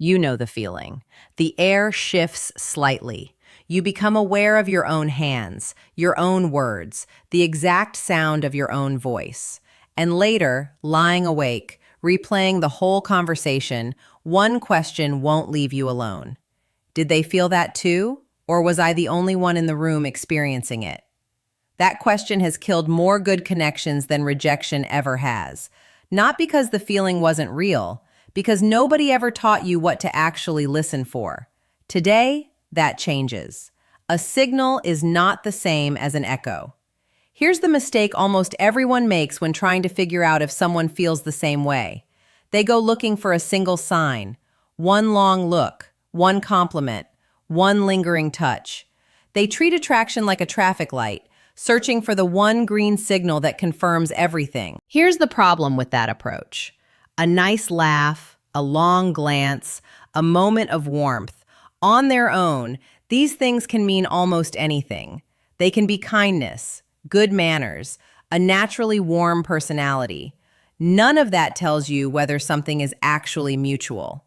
You know the feeling. The air shifts slightly. You become aware of your own hands, your own words, the exact sound of your own voice. And later, lying awake, replaying the whole conversation, one question won't leave you alone. Did they feel that too? Or was I the only one in the room experiencing it? That question has killed more good connections than rejection ever has. Not because the feeling wasn't real, because nobody ever taught you what to actually listen for. Today, that changes. A signal is not the same as an echo. Here's the mistake almost everyone makes when trying to figure out if someone feels the same way. They go looking for a single sign, one long look, one compliment, one lingering touch. They treat attraction like a traffic light, searching for the one green signal that confirms everything. Here's the problem with that approach. A nice laugh, a long glance, a moment of warmth. On their own, these things can mean almost anything. They can be kindness, good manners, a naturally warm personality. None of that tells you whether something is actually mutual.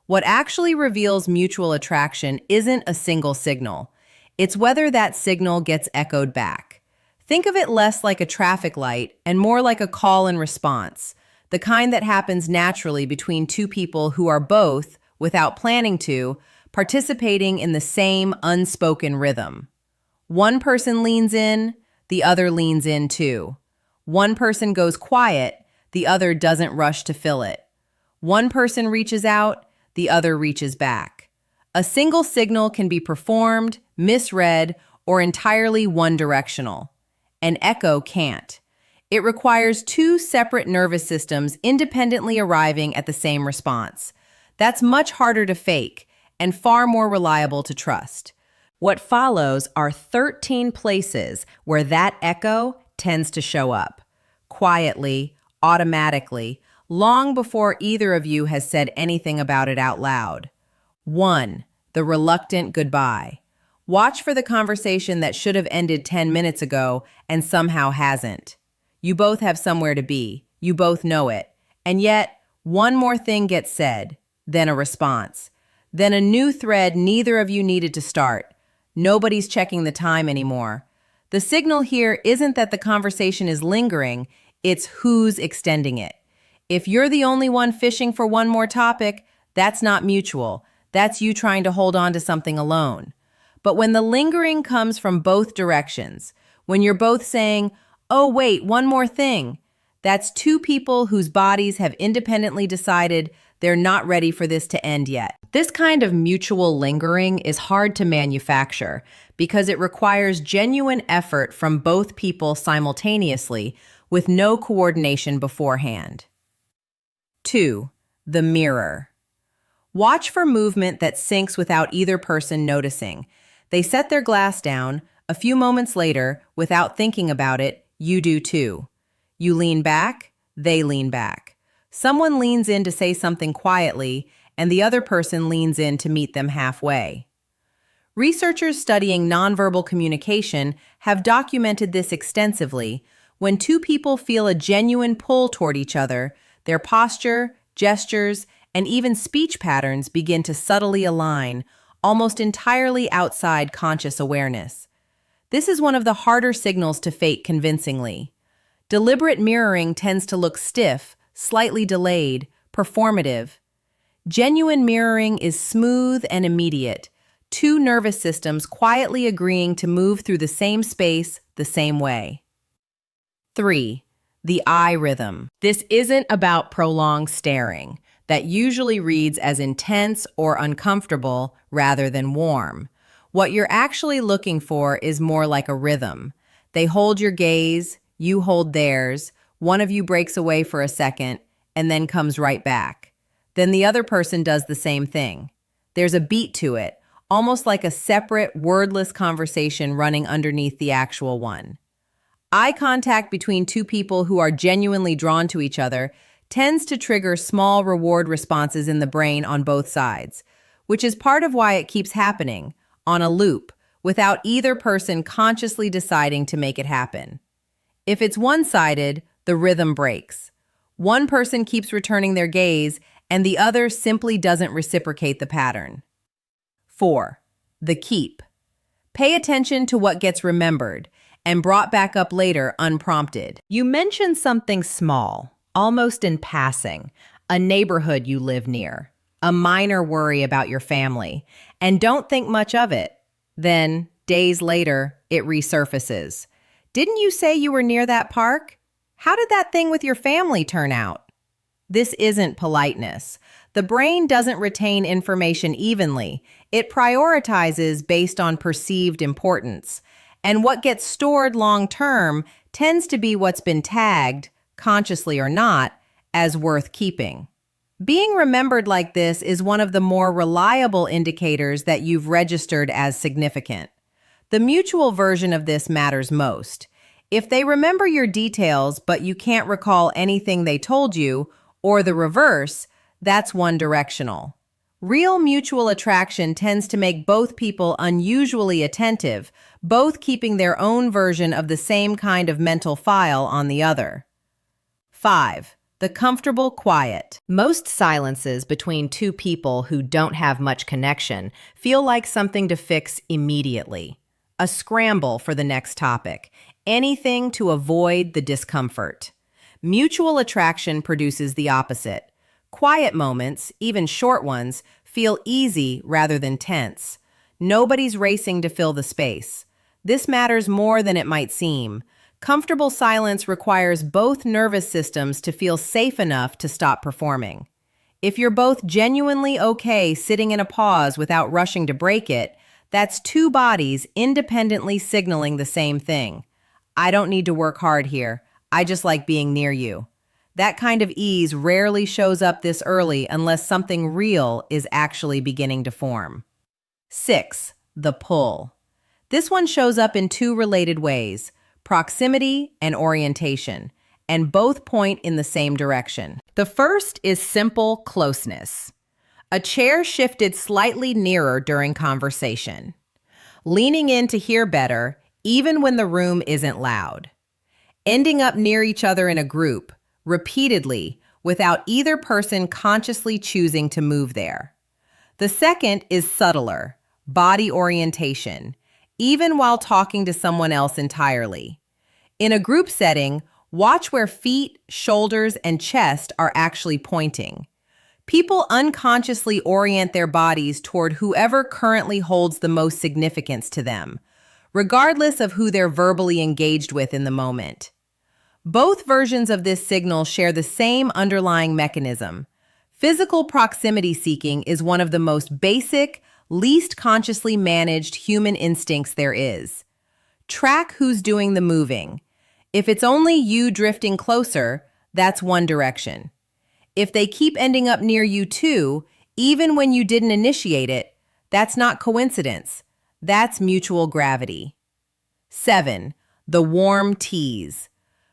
What actually reveals mutual attraction isn't a single signal. It's whether that signal gets echoed back. Think of it less like a traffic light and more like a call and response, the kind that happens naturally between two people who are both, without planning to, participating in the same unspoken rhythm. One person leans in, the other leans in too. One person goes quiet, the other doesn't rush to fill it. One person reaches out, the other reaches back. A single signal can be performed, misread, or entirely one-directional. An echo can't. It requires two separate nervous systems independently arriving at the same response. That's much harder to fake and far more reliable to trust. What follows are 13 places where that echo tends to show up. Quietly, automatically, long before either of you has said anything about it out loud. 1. The reluctant goodbye. Watch for the conversation that should have ended 10 minutes ago and somehow hasn't. You both have somewhere to be. You both know it. And yet, one more thing gets said, then a response. Then a new thread neither of you needed to start. Nobody's checking the time anymore. The signal here isn't that the conversation is lingering, it's who's extending it. If you're the only one fishing for one more topic, that's not mutual. That's you trying to hold on to something alone. But when the lingering comes from both directions, when you're both saying, oh wait, one more thing, that's two people whose bodies have independently decided they're not ready for this to end yet. This kind of mutual lingering is hard to manufacture because it requires genuine effort from both people simultaneously with no coordination beforehand. 2. The mirror. Watch for movement that syncs without either person noticing. They set their glass down. A few moments later, without thinking about it, you do too. You lean back, they lean back. Someone leans in to say something quietly, and the other person leans in to meet them halfway. Researchers studying nonverbal communication have documented this extensively. When two people feel a genuine pull toward each other, their posture, gestures, and even speech patterns begin to subtly align, almost entirely outside conscious awareness. This is one of the harder signals to fake convincingly. Deliberate mirroring tends to look stiff, slightly delayed, performative. Genuine mirroring is smooth and immediate, two nervous systems quietly agreeing to move through the same space the same way. 3. The eye rhythm. This isn't about prolonged staring. That usually reads as intense or uncomfortable rather than warm. What you're actually looking for is more like a rhythm. They hold your gaze, you hold theirs, one of you breaks away for a second, and then comes right back. Then the other person does the same thing. There's a beat to it, almost like a separate, wordless conversation running underneath the actual one. Eye contact between two people who are genuinely drawn to each other tends to trigger small reward responses in the brain on both sides, which is part of why it keeps happening, on a loop, without either person consciously deciding to make it happen. If it's one-sided, the rhythm breaks. One person keeps returning their gaze, and the other simply doesn't reciprocate the pattern. 4. The keep. Pay attention to what gets remembered and brought back up later unprompted. You mention something small, almost in passing, a neighborhood you live near, a minor worry about your family, and don't think much of it. Then, days later, it resurfaces. Didn't you say you were near that park? How did that thing with your family turn out? This isn't politeness. The brain doesn't retain information evenly. It prioritizes based on perceived importance. And what gets stored long-term tends to be what's been tagged, consciously or not, as worth keeping. Being remembered like this is one of the more reliable indicators that you've registered as significant. The mutual version of this matters most. If they remember your details but you can't recall anything they told you, or the reverse, that's one-directional. Real mutual attraction tends to make both people unusually attentive, both keeping their own version of the same kind of mental file on the other. 5. The comfortable quiet. Most silences between two people who don't have much connection feel like something to fix immediately. A scramble for the next topic. Anything to avoid the discomfort. Mutual attraction produces the opposite. Quiet moments, even short ones, feel easy rather than tense. Nobody's racing to fill the space. This matters more than it might seem. Comfortable silence requires both nervous systems to feel safe enough to stop performing. If you're both genuinely okay sitting in a pause without rushing to break it, that's two bodies independently signaling the same thing. I don't need to work hard here. I just like being near you. That kind of ease rarely shows up this early unless something real is actually beginning to form. 6. The pull. This one shows up in two related ways, proximity and orientation, and both point in the same direction. The first is simple closeness. A chair shifted slightly nearer during conversation. Leaning in to hear better, even when the room isn't loud. Ending up near each other in a group, repeatedly, without either person consciously choosing to move there. The second is subtler, body orientation, even while talking to someone else entirely. In a group setting, watch where feet, shoulders, and chest are actually pointing. People unconsciously orient their bodies toward whoever currently holds the most significance to them, regardless of who they're verbally engaged with in the moment. Both versions of this signal share the same underlying mechanism. Physical proximity seeking is one of the most basic, least consciously managed human instincts there is. Track who's doing the moving. If it's only you drifting closer, that's one direction. If they keep ending up near you too, even when you didn't initiate it, that's not coincidence. That's mutual gravity. 7. The warm tease.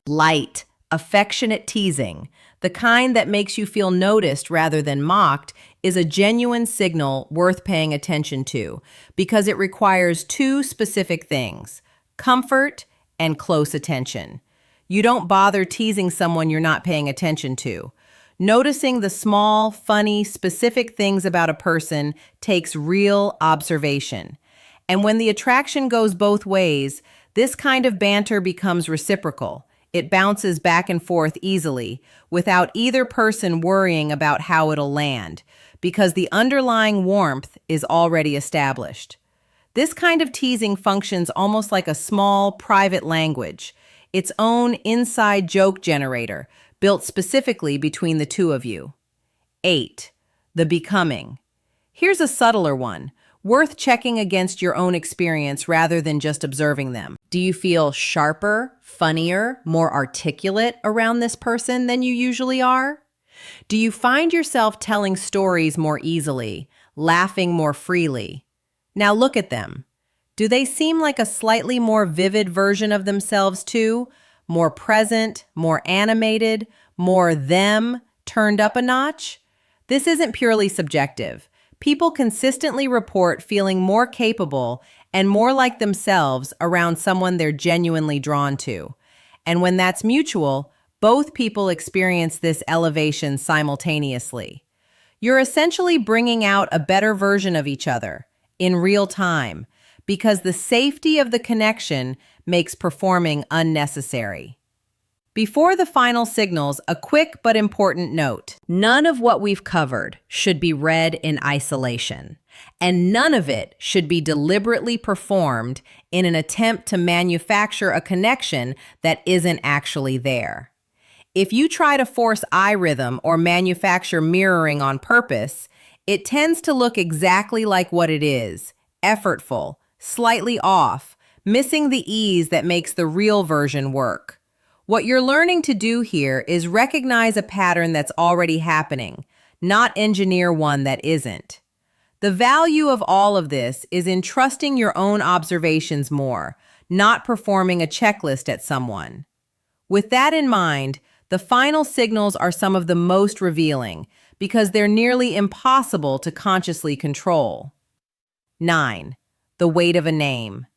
Light, affectionate teasing, the kind that makes you feel noticed rather than mocked, is a genuine signal worth paying attention to because it requires two specific things: comfort and close attention. You don't bother teasing someone you're not paying attention to. Noticing the small, funny, specific things about a person takes real observation. And when the attraction goes both ways, this kind of banter becomes reciprocal. It bounces back and forth easily, without either person worrying about how it'll land, because the underlying warmth is already established. This kind of teasing functions almost like a small, private language, its own inside joke generator, built specifically between the two of you. 8. The becoming. Here's a subtler one, worth checking against your own experience rather than just observing them. Do you feel sharper, funnier, more articulate around this person than you usually are? Do you find yourself telling stories more easily, laughing more freely? Now look at them. Do they seem like a slightly more vivid version of themselves too? More present, more animated, more them, turned up a notch? This isn't purely subjective. People consistently report feeling more capable and more like themselves around someone they're genuinely drawn to. And when that's mutual, both people experience this elevation simultaneously. You're essentially bringing out a better version of each other in real time because the safety of the connection makes performing unnecessary. Before the final signals, a quick but important note. None of what we've covered should be read in isolation, and none of it should be deliberately performed in an attempt to manufacture a connection that isn't actually there. If you try to force eye rhythm or manufacture mirroring on purpose, it tends to look exactly like what it is, effortful, slightly off, missing the ease that makes the real version work. What you're learning to do here is recognize a pattern that's already happening, not engineer one that isn't. The value of all of this is in trusting your own observations more, not performing a checklist at someone. With that in mind, the final signals are some of the most revealing because they're nearly impossible to consciously control. 9. The weight of a name.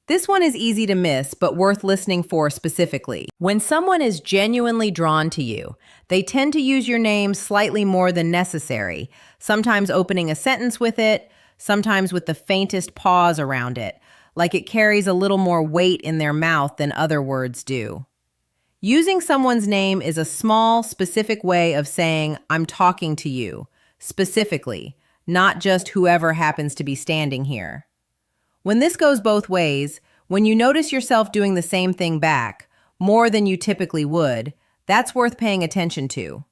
This one is easy to miss, but worth listening for specifically. When someone is genuinely drawn to you, they tend to use your name slightly more than necessary, sometimes opening a sentence with it, sometimes with the faintest pause around it, like it carries a little more weight in their mouth than other words do. Using someone's name is a small, specific way of saying, "I'm talking to you," specifically, not just whoever happens to be standing here. When this goes both ways, when you notice yourself doing the same thing back, more than you typically would, that's worth paying attention to.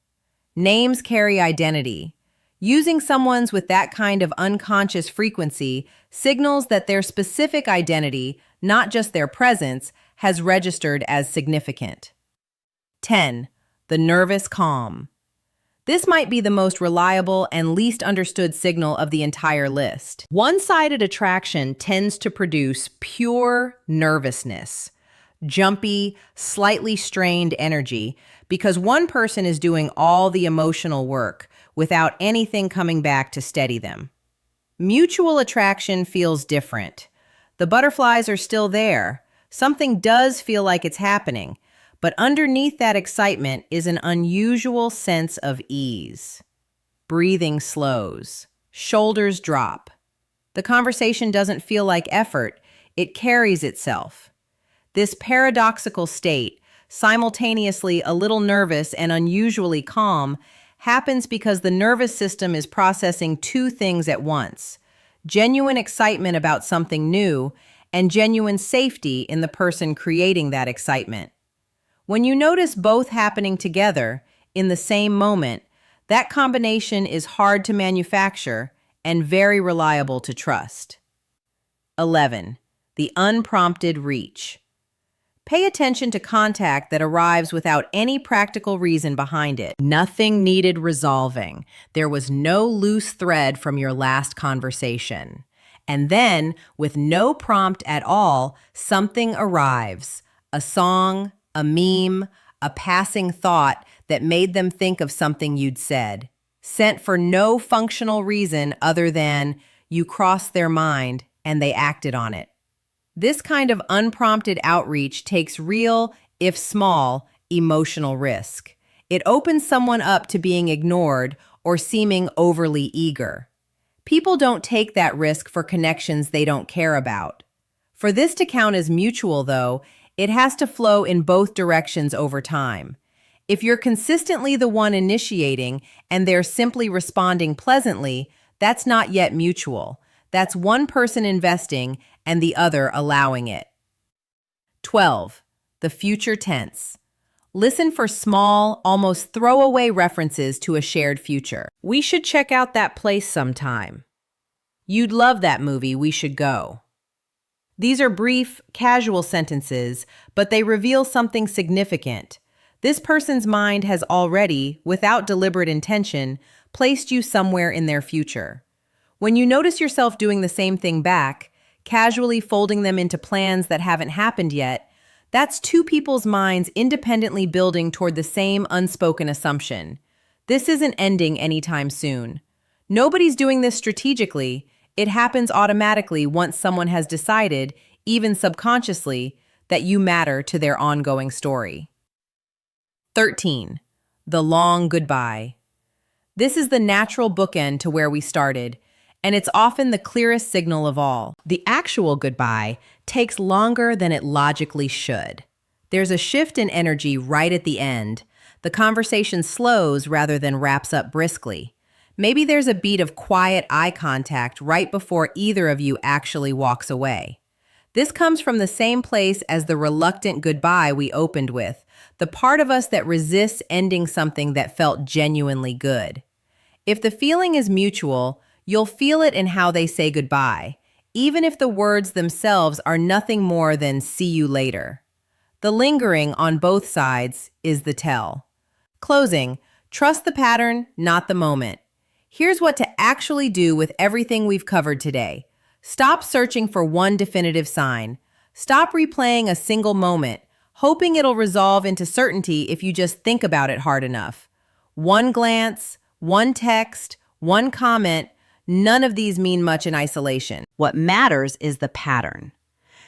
Names carry identity. Using someone's with that kind of unconscious frequency signals that their specific identity, not just their presence, has registered as significant. 10. The nervous calm. This might be the most reliable and least understood signal of the entire list. One-sided attraction tends to produce pure nervousness, jumpy, slightly strained energy, because one person is doing all the emotional work without anything coming back to steady them. Mutual attraction feels different. The butterflies are still there. Something does feel like it's happening. But underneath that excitement is an unusual sense of ease. Breathing slows. Shoulders drop. The conversation doesn't feel like effort. It carries itself. This paradoxical state, simultaneously a little nervous and unusually calm, happens because the nervous system is processing two things at once: genuine excitement about something new and genuine safety in the person creating that excitement. When you notice both happening together in the same moment, that combination is hard to manufacture and very reliable to trust. 11. The unprompted reach. Pay attention to contact that arrives without any practical reason behind it. Nothing needed resolving. There was no loose thread from your last conversation. And then, with no prompt at all, something arrives. A song, a meme, a passing thought that made them think of something you'd said, sent for no functional reason other than you crossed their mind and they acted on it. This kind of unprompted outreach takes real, if small, emotional risk. It opens someone up to being ignored or seeming overly eager. People don't take that risk for connections they don't care about. For this to count as mutual, though, it has to flow in both directions over time. If you're consistently the one initiating and they're simply responding pleasantly, that's not yet mutual. That's one person investing and the other allowing it. 12. The future tense. Listen for small, almost throwaway references to a shared future. We should check out that place sometime. You'd love that movie, we should go. These are brief, casual sentences, but they reveal something significant. This person's mind has already, without deliberate intention, placed you somewhere in their future. When you notice yourself doing the same thing back, casually folding them into plans that haven't happened yet, that's two people's minds independently building toward the same unspoken assumption. This isn't ending anytime soon. Nobody's doing this strategically. It happens automatically once someone has decided, even subconsciously, that you matter to their ongoing story. 13. The long goodbye. This is the natural bookend to where we started, and it's often the clearest signal of all. The actual goodbye takes longer than it logically should. There's a shift in energy right at the end. The conversation slows rather than wraps up briskly. Maybe there's a beat of quiet eye contact right before either of you actually walks away. This comes from the same place as the reluctant goodbye we opened with, the part of us that resists ending something that felt genuinely good. If the feeling is mutual, you'll feel it in how they say goodbye, even if the words themselves are nothing more than "see you later." The lingering on both sides is the tell. Closing, trust the pattern, not the moment. Here's what to actually do with everything we've covered today. Stop searching for one definitive sign. Stop replaying a single moment, hoping it'll resolve into certainty if you just think about it hard enough. One glance, one text, one comment, none of these mean much in isolation. What matters is the pattern.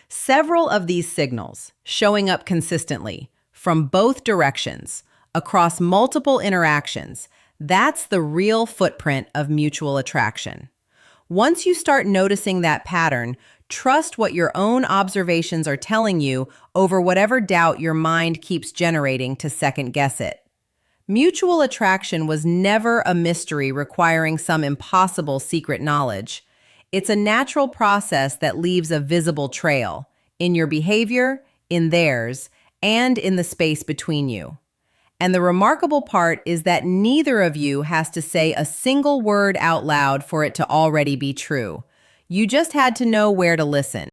Several of these signals, showing up consistently, from both directions, across multiple interactions, that's the real footprint of mutual attraction. Once you start noticing that pattern, trust what your own observations are telling you over whatever doubt your mind keeps generating to second guess it. Mutual attraction was never a mystery requiring some impossible secret knowledge. It's a natural process that leaves a visible trail in your behavior, in theirs, and in the space between you. And the remarkable part is that neither of you has to say a single word out loud for it to already be true. You just had to know where to listen.